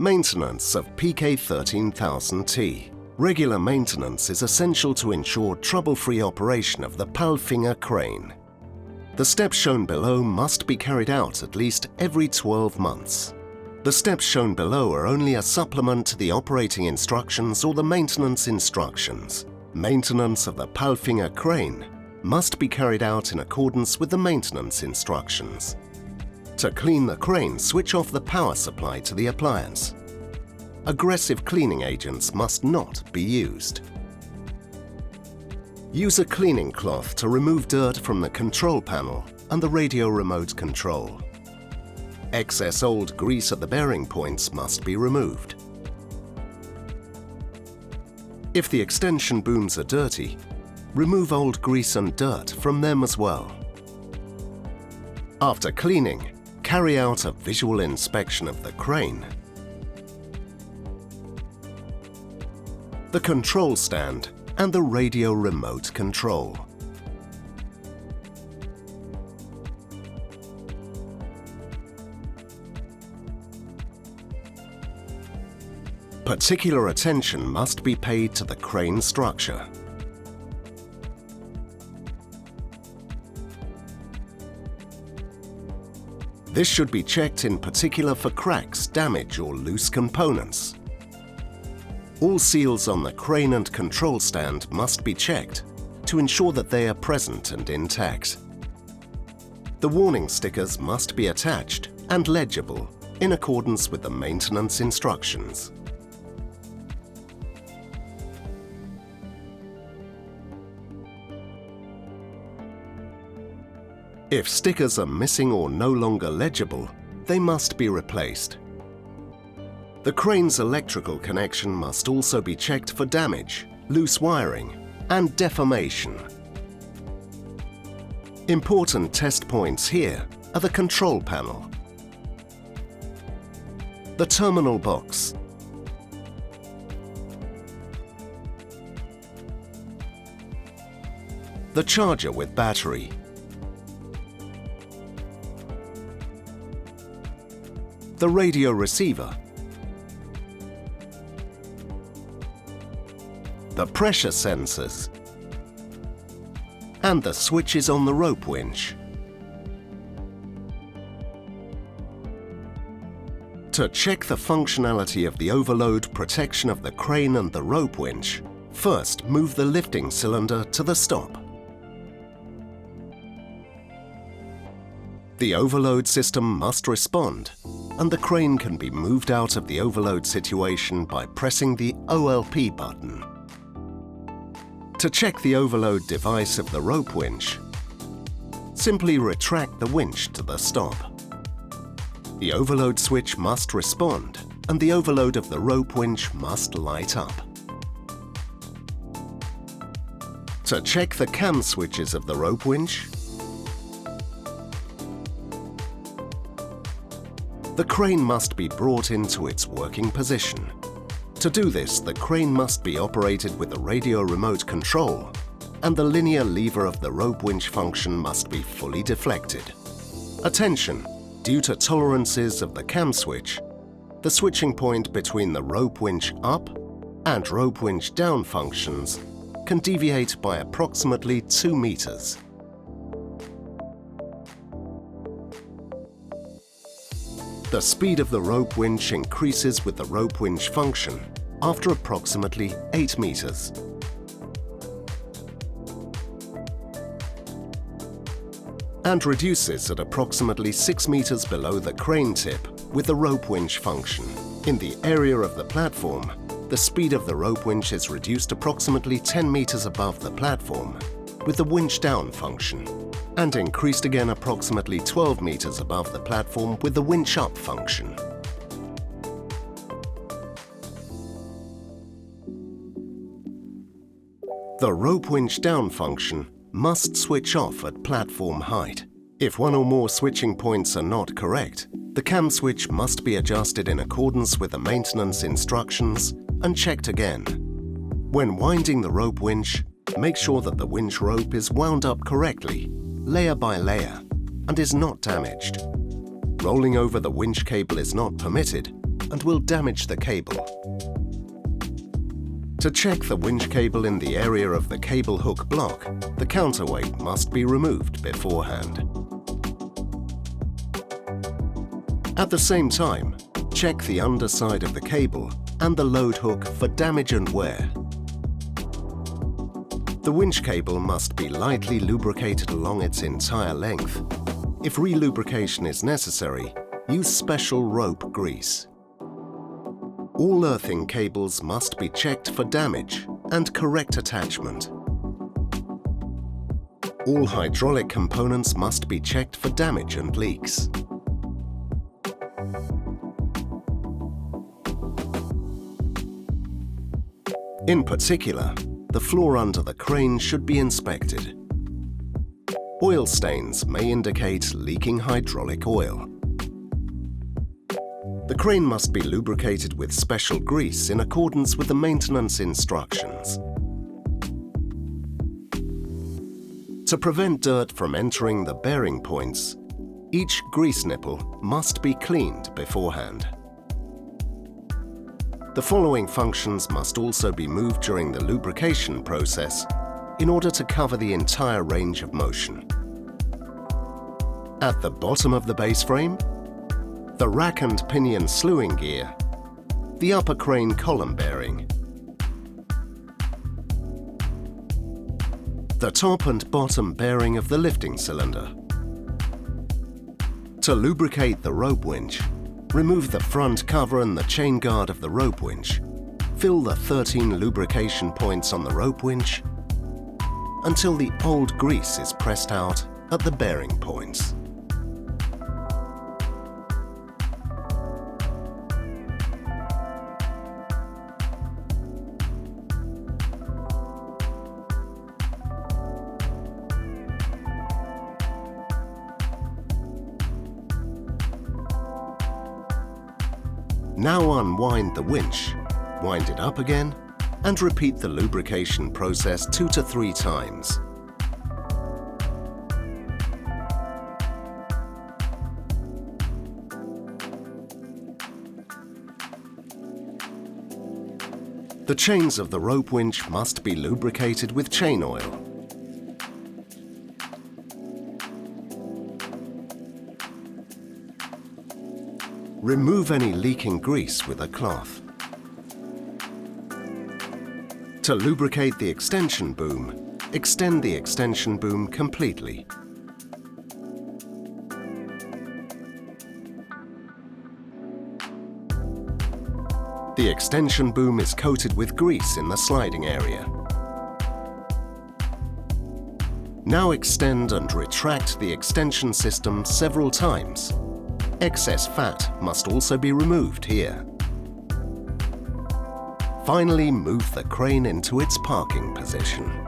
Maintenance of PK13000T. Regular maintenance is essential to ensure trouble-free operation of the PALFINGER crane. The steps shown below must be carried out at least every 12 months. The steps shown below are only a supplement to the operating instructions or the maintenance instructions. Maintenance of the PALFINGER crane must be carried out in accordance with the maintenance instructions. To clean the crane, switch off the power supply to the appliance. Aggressive cleaning agents must not be used. Use a cleaning cloth to remove dirt from the control panel and the radio remote control. Excess old grease at the bearing points must be removed. If the extension booms are dirty, remove old grease and dirt from them as well. After cleaning, carry out a visual inspection of the crane, the control stand and the radio remote control. Particular attention must be paid to the crane structure. This should be checked in particular for cracks, damage or loose components. All seals on the crane and control stand must be checked to ensure that they are present and intact. The warning stickers must be attached and legible in accordance with the maintenance instructions. If stickers are missing or no longer legible, they must be replaced. The crane's electrical connection must also be checked for damage, loose wiring, and deformation. Important test points here are the control panel, the terminal box, the charger with battery, the radio receiver, the pressure sensors, and the switches on the rope winch. To check the functionality of the overload protection of the crane and the rope winch, first move the lifting cylinder to the stop. The overload system must respond, and the crane can be moved out of the overload situation by pressing the OLP button. To check the overload device of the rope winch, simply retract the winch to the stop. The overload switch must respond, and the overload of the rope winch must light up. To check the cam switches of the rope winch, the crane must be brought into its working position. To do this, the crane must be operated with a radio remote control, and the linear lever of the rope winch function must be fully deflected. Attention! Due to tolerances of the cam switch, the switching point between the rope winch up and rope winch down functions can deviate by approximately 2 meters. The speed of the rope winch increases with the rope winch function after approximately 8 meters. And reduces at approximately 6 meters below the crane tip with the rope winch function. In the area of the platform, the speed of the rope winch is reduced approximately 10 meters above the platform with the winch down function, and increased again approximately 12 meters above the platform with the winch up function. The rope winch down function must switch off at platform height. If one or more switching points are not correct, the cam switch must be adjusted in accordance with the maintenance instructions and checked again. When winding the rope winch, make sure that the winch rope is wound up correctly, layer by layer, and is not damaged. Rolling over the winch cable is not permitted, and will damage the cable. To check the winch cable in the area of the cable hook block, the counterweight must be removed beforehand. At the same time, check the underside of the cable and the load hook for damage and wear. The winch cable must be lightly lubricated along its entire length. If relubrication is necessary, use special rope grease. All earthing cables must be checked for damage and correct attachment. All hydraulic components must be checked for damage and leaks. In particular, the floor under the crane should be inspected. Oil stains may indicate leaking hydraulic oil. The crane must be lubricated with special grease in accordance with the maintenance instructions. To prevent dirt from entering the bearing points, each grease nipple must be cleaned beforehand. The following functions must also be moved during the lubrication process in order to cover the entire range of motion. At the bottom of the base frame, the rack and pinion slewing gear, the upper crane column bearing, the top and bottom bearing of the lifting cylinder. To lubricate the rope winch, remove the front cover and the chain guard of the rope winch. Fill the 13 lubrication points on the rope winch until the old grease is pressed out at the bearing points. Now unwind the winch, wind it up again, and repeat the lubrication process 2 to 3 times. The chains of the rope winch must be lubricated with chain oil. Remove any leaking grease with a cloth. To lubricate the extension boom, extend the extension boom completely. The extension boom is coated with grease in the sliding area. Now extend and retract the extension system several times. Excess fat must also be removed here. Finally, move the crane into its parking position.